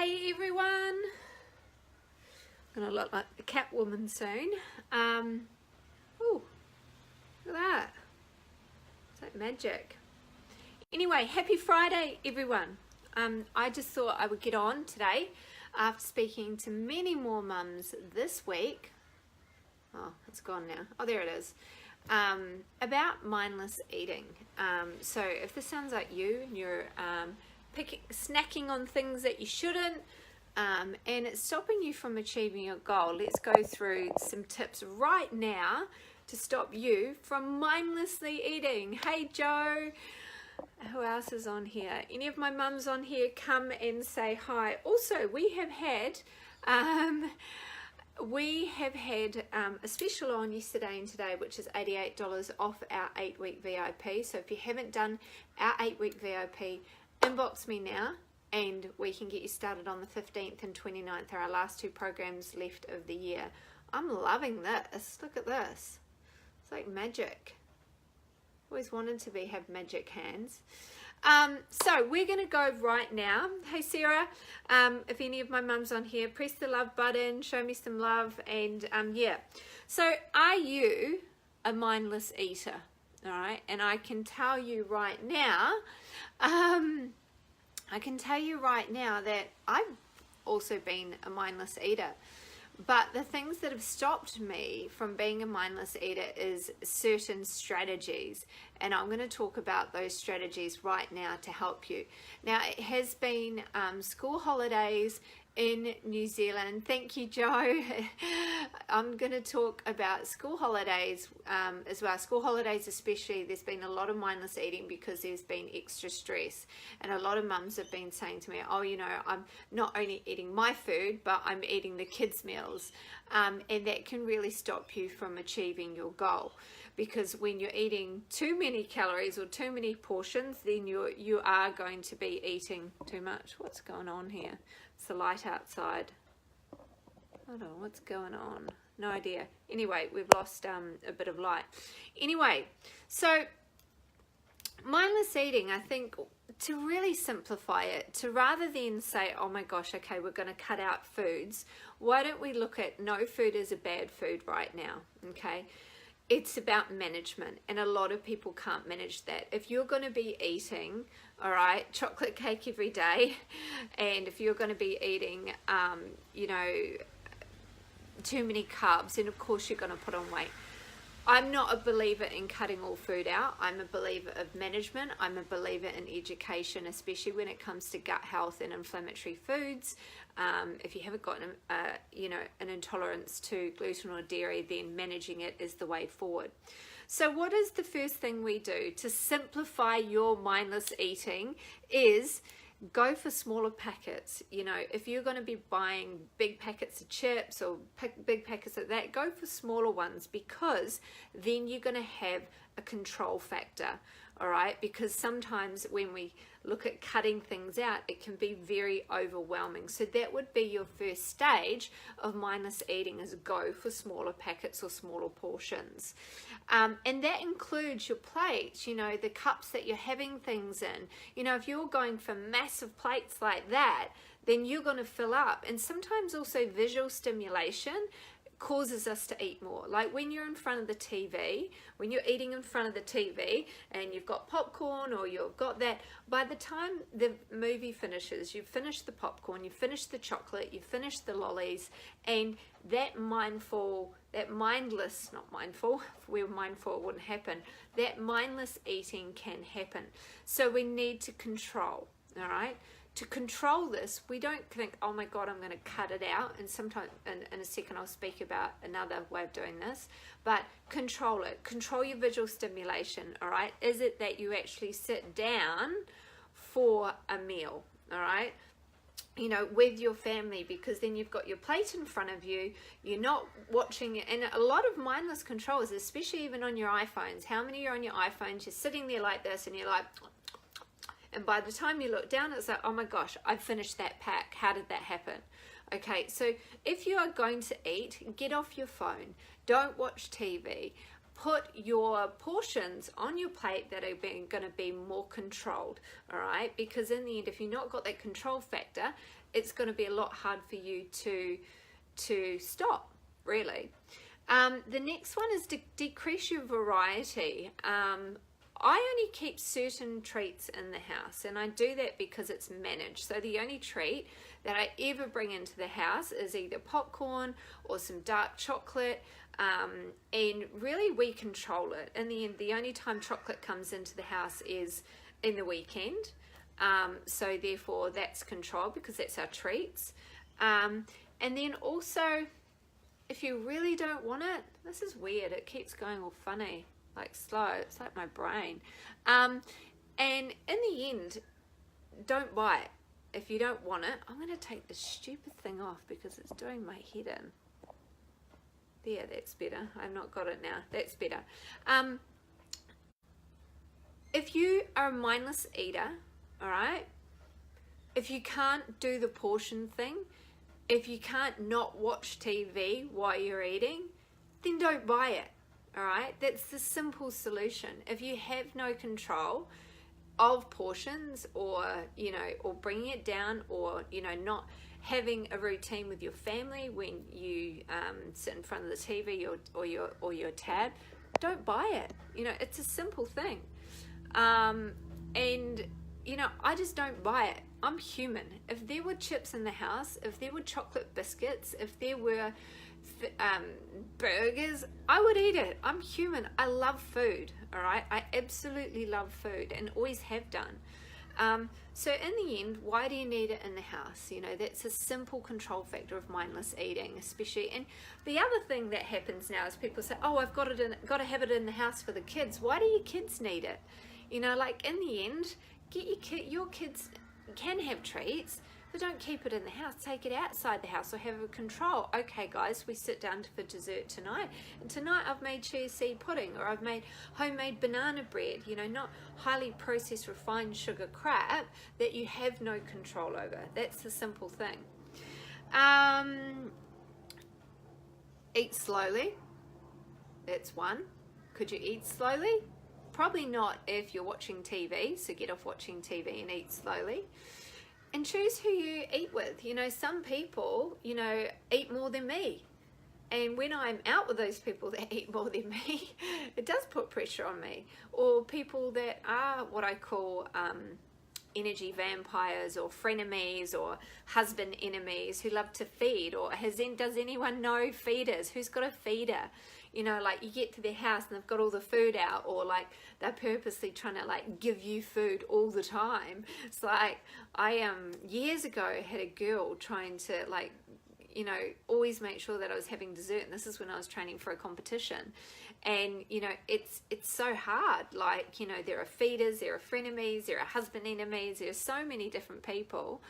Hey everyone, I'm gonna look like the Catwoman soon. Oh, look at that, it's like magic. Anyway, happy Friday everyone. I just thought I would get on today after speaking to many more mums this week. Oh, it's gone now. Oh, there it is. About mindless eating. So if this sounds like you and you're snacking on things that you shouldn't, and it's stopping you from achieving your goal, let's go through some tips right now to stop you from mindlessly eating. Hey Joe, who else is on here? Any of my mums on here, come and say hi. Also, we have had a special on yesterday and today, which is $88 off our 8-week VIP. So if you haven't done our 8-week VIP, inbox me now and we can get you started on the 15th and 29th. Are our last two programs left of the year. I'm loving this. Look at this. It's like magic. Always wanted to have magic hands. So we're going to go right now. Hey Sarah, if any of my mums on here, press the love button, show me some love, and yeah. So are you a mindless eater? All right, and I can tell you right now, that I've also been a mindless eater. But the things that have stopped me from being a mindless eater is certain strategies. And I'm going to talk about those strategies right now to help you. Now, it has been school holidays in New Zealand. Thank you, Joe. I'm going to talk about school holidays as well. School holidays especially, there's been a lot of mindless eating because there's been extra stress. And a lot of mums have been saying to me, oh, you know, I'm not only eating my food, but I'm eating the kids' meals. And that can really stop you from achieving your goal. Because when you're eating too many calories or too many portions, then you are going to be eating too much. What's going on here? It's the light outside. Hold on, what's going on? No idea. Anyway, we've lost a bit of light. Anyway, so mindless eating, I think, to really simplify it, to rather than say, oh my gosh, okay, we're going to cut out foods, why don't we look at no food is a bad food right now, okay? It's about management, and a lot of people can't manage that. If you're going to be eating, all right, chocolate cake every day, and if you're going to be eating, you know, too many carbs, then of course you're going to put on weight. I'm not a believer in cutting all food out. I'm a believer of management. I'm a believer in education, especially when it comes to gut health and inflammatory foods. If you haven't got you know, an intolerance to gluten or dairy, then managing it is the way forward. So what is the first thing we do to simplify your mindless eating is go for smaller packets. You know, if you're going to be buying big packets of chips or big packets of that, go for smaller ones, because then you're going to have a control factor. All right, because sometimes when we look at cutting things out, it can be very overwhelming. So that would be your first stage of mindless eating, is go for smaller packets or smaller portions. And that includes your plates, you know, the cups that you're having things in. You know, if you're going for massive plates like that, then you're going to fill up. And sometimes also visual stimulation causes us to eat more. Like when you're in front of the TV, when you're eating in front of the TV and you've got popcorn or you've got that, by the time the movie finishes, you've finished the popcorn, you've finished the chocolate, you've finished the lollies, and that mindless, not mindful, if we were mindful it wouldn't happen, that mindless eating can happen. So we need to control, all right? To control this, we don't think, oh my God, I'm going to cut it out. And sometimes, in a second, I'll speak about another way of doing this. But control it. Control your visual stimulation, all right? Is it that you actually sit down for a meal, all right? You know, with your family, because then you've got your plate in front of you, you're not watching it. And a lot of mindless controls, especially even on your iPhones. How many are on your iPhones? You're sitting there like this and you're like, and by the time you look down, it's like, oh my gosh, I finished that pack. How did that happen? Okay, so if you are going to eat, get off your phone. Don't watch TV. put your portions on your plate that are going to be more controlled, all right? Because in the end, if you've not got that control factor, it's going to be a lot hard for you to stop, really. The next one is to decrease your variety. I only keep certain treats in the house, and I do that because it's managed. So the only treat that I ever bring into the house is either popcorn or some dark chocolate, and really we control it. In the end, the only time chocolate comes into the house is in the weekend. So therefore that's controlled because that's our treats. And then also, if you really don't want it, this is weird, it keeps going all funny, like slow, it's like my brain. And in the end, don't buy it. If you don't want it, I'm going to take this stupid thing off because it's doing my head in. There, that's better. I've not got it now. That's better. If you are a mindless eater, all right, if you can't do the portion thing, if you can't not watch TV while you're eating, then don't buy it, all right? That's the simple solution. If you have no control of portions, or, you know, or bringing it down, or, you know, not having a routine with your family when you sit in front of the TV or your tab, don't buy it. You know, it's a simple thing. And, you know, I just don't buy it. I'm human. If there were chips in the house, if there were chocolate biscuits, if there were burgers, I would eat it. I'm human. I love food, all right? I absolutely love food and always have done. So in the end, why do you need it in the house? You know, that's a simple control factor of mindless eating, especially. And the other thing that happens now is people say, oh, I've got to have it in the house for the kids. Why do your kids need it? You know, like in the end, get your kids can have treats, but don't keep it in the house. Take it outside the house or have a control. Okay, guys, we sit down for dessert tonight. And tonight I've made chia seed pudding, or I've made homemade banana bread, you know, not highly processed refined sugar crap that you have no control over. That's the simple thing. Eat slowly. That's one. Could you eat slowly? Probably not if you're watching TV, so get off watching TV and eat slowly. And choose who you eat with. You know, some people, you know, eat more than me. And when I'm out with those people that eat more than me, it does put pressure on me. Or people that are what I call energy vampires, or frenemies, or husband enemies who love to feed. Or does anyone know feeders? Who's got a feeder? You know, like you get to their house and they've got all the food out, or like they're purposely trying to like give you food all the time. It's like I years ago had a girl trying to like, you know, always make sure that I was having dessert, and this is when I was training for a competition. And you know, it's so hard. Like, you know, there are feeders, there are frenemies, there are husband enemies, there's so many different people.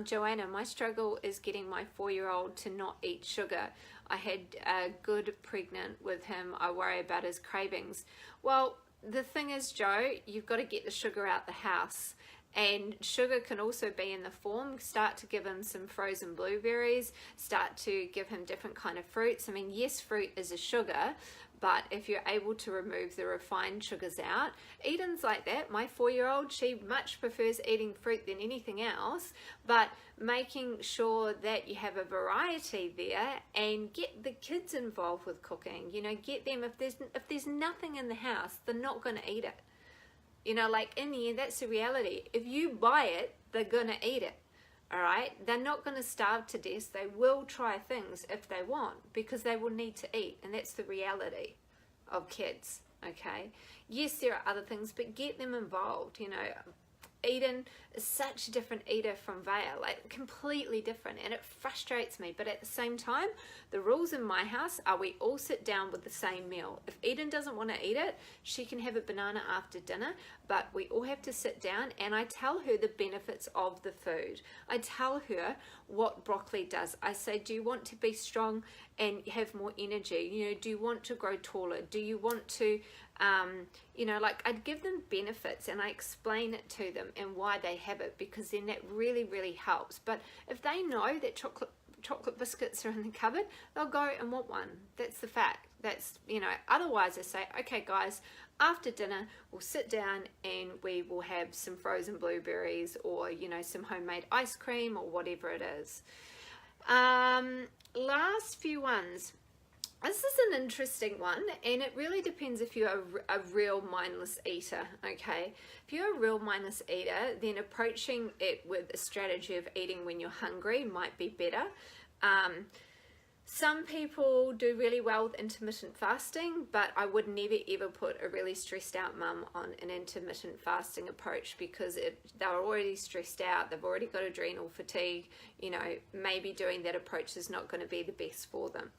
Joanna, my struggle is getting my 4-year-old to not eat sugar. I had a good pregnant with him. I worry about his cravings. Well, the thing is, Joe, you've got to get the sugar out the house. And sugar can also be in the form. Start to give him some frozen blueberries. Start to give him different kind of fruits. I mean, yes, fruit is a sugar, but if you're able to remove the refined sugars out, Eden's like that. My 4-year-old, she much prefers eating fruit than anything else, but making sure that you have a variety there and get the kids involved with cooking. You know, get them, if there's nothing in the house, they're not going to eat it. You know, like in the end, that's the reality. If you buy it, they're going to eat it. All right? They're not going to starve to death. They will try things if they want, because they will need to eat. And that's the reality of kids. Okay? Yes, there are other things, but get them involved. You know, Eden is such a different eater from Vale, like completely different, and it frustrates me. But at the same time, the rules in my house are we all sit down with the same meal. If Eden doesn't want to eat it, she can have a banana after dinner, but we all have to sit down, and I tell her the benefits of the food. I tell her what broccoli does. I say, do you want to be strong and have more energy? You know, do you want to grow taller? Do you want to you know, like I'd give them benefits and I explain it to them and why they have it, because then that really, really helps. But if they know that chocolate biscuits are in the cupboard, they'll go and want one. That's the fact. That's, you know, otherwise I say, okay guys, after dinner we'll sit down and we will have some frozen blueberries, or, you know, some homemade ice cream, or whatever it is. Last few ones. This is an interesting one, and it really depends if you're a real mindless eater, okay? If you're a real mindless eater, then approaching it with a strategy of eating when you're hungry might be better. Some people do really well with intermittent fasting, but I would never ever put a really stressed out mum on an intermittent fasting approach, because they're already stressed out, they've already got adrenal fatigue. You know, maybe doing that approach is not going to be the best for them.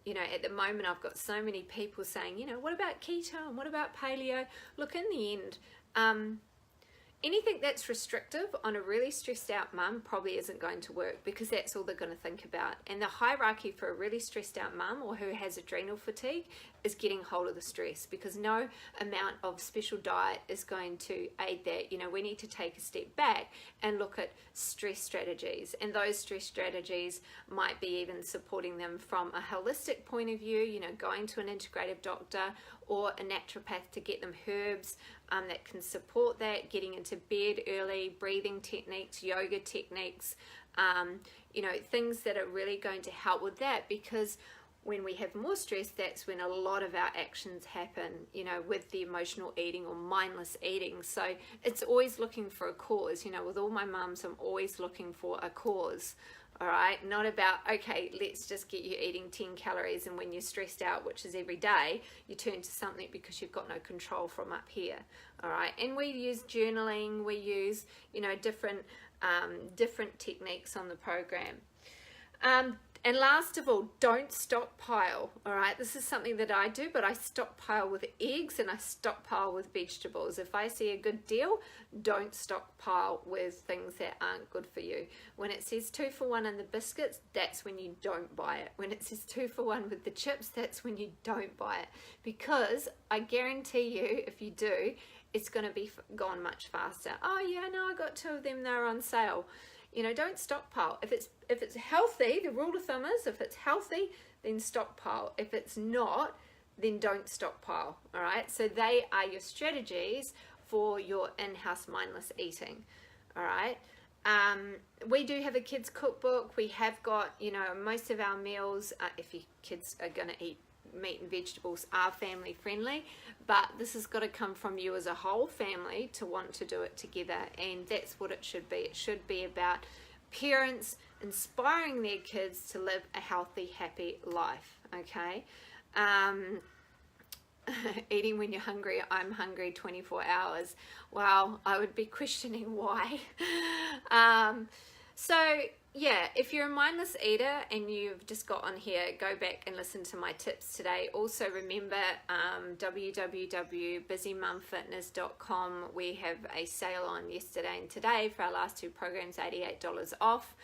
You know, at the moment I've got so many people saying, you know, what about keto and what about paleo? Look, in the end, anything that's restrictive on a really stressed out mum probably isn't going to work, because that's all they're going to think about. And the hierarchy for a really stressed out mum, or who has adrenal fatigue, is getting hold of the stress, because no amount of special diet is going to aid that. You know, we need to take a step back and look at stress strategies, and those stress strategies might be even supporting them from a holistic point of view, you know, going to an integrative doctor or a naturopath to get them herbs that can support that, getting into bed early, breathing techniques, yoga techniques, you know, things that are really going to help with that. Because when we have more stress, that's when a lot of our actions happen, you know, with the emotional eating or mindless eating. So it's always looking for a cause. You know, with all my mums, I'm always looking for a cause. All right, not about, okay, let's just get you eating 10 calories, and when you're stressed out, which is every day, you turn to something because you've got no control from up here. All right, and we use journaling, we use, you know, different techniques on the program. And last of all, don't stockpile. All right, this is something that I do, but I stockpile with eggs and I stockpile with vegetables. If I see a good deal, don't stockpile with things that aren't good for you. When it says 2 for 1 in the biscuits, that's when you don't buy it. When it says 2 for 1 with the chips, that's when you don't buy it. Because I guarantee you, if you do, it's going to be gone much faster. Oh yeah, no, I got 2 of them, they're on sale. You know, don't stockpile. If it's healthy, the rule of thumb is, if it's healthy, then stockpile. If it's not, then don't stockpile. All right, so they are your strategies for your in-house mindless eating. All right, we do have a kids cookbook. We have got, you know, most of our meals, if your kids are going to eat meat and vegetables, are family friendly, but this has got to come from you as a whole family to want to do it together, and that's what it should be. It should be about parents inspiring their kids to live a healthy, happy life. Okay, eating when you're hungry. I'm hungry 24 hours. Wow, I would be questioning why. So yeah, if you're a mindless eater and you've just got on here, go back and listen to my tips today. Also remember www.busymumfitness.com. We have a sale on yesterday and today for our last 2 programs, $88 off.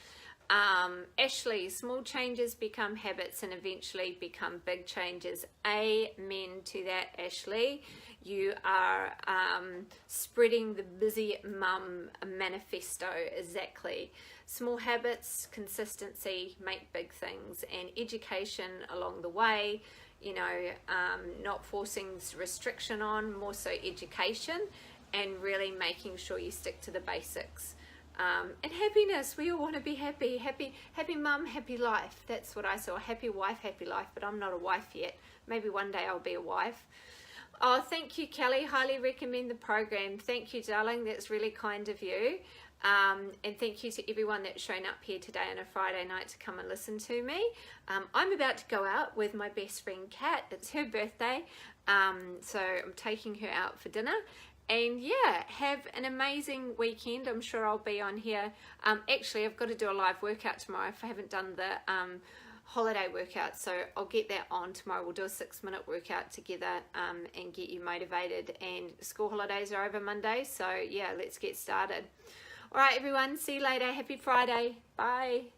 Ashley, small changes become habits and eventually become big changes. Amen to that, Ashley. You are spreading the Busy Mum manifesto, exactly. Small habits, consistency, make big things, and education along the way. You know, not forcing restriction on, more so education, and really making sure you stick to the basics. And happiness, we all want to be happy. Happy mum, happy life. That's what I saw. Happy wife, happy life. But I'm not a wife yet. Maybe one day I'll be a wife. Oh, thank you, Kelly. Highly recommend the program. Thank you, darling. That's really kind of you. And thank you to everyone that's shown up here today on a Friday night to come and listen to me. I'm about to go out with my best friend Kat. It's her birthday, so I'm taking her out for dinner. And yeah, have an amazing weekend. I'm sure I'll be on here. Actually, I've got to do a live workout tomorrow if I haven't done the holiday workout, so I'll get that on tomorrow. We'll do a 6-minute workout together and get you motivated. And school holidays are over Monday, so yeah, let's get started. All right, everyone, see you later. Happy Friday. Bye.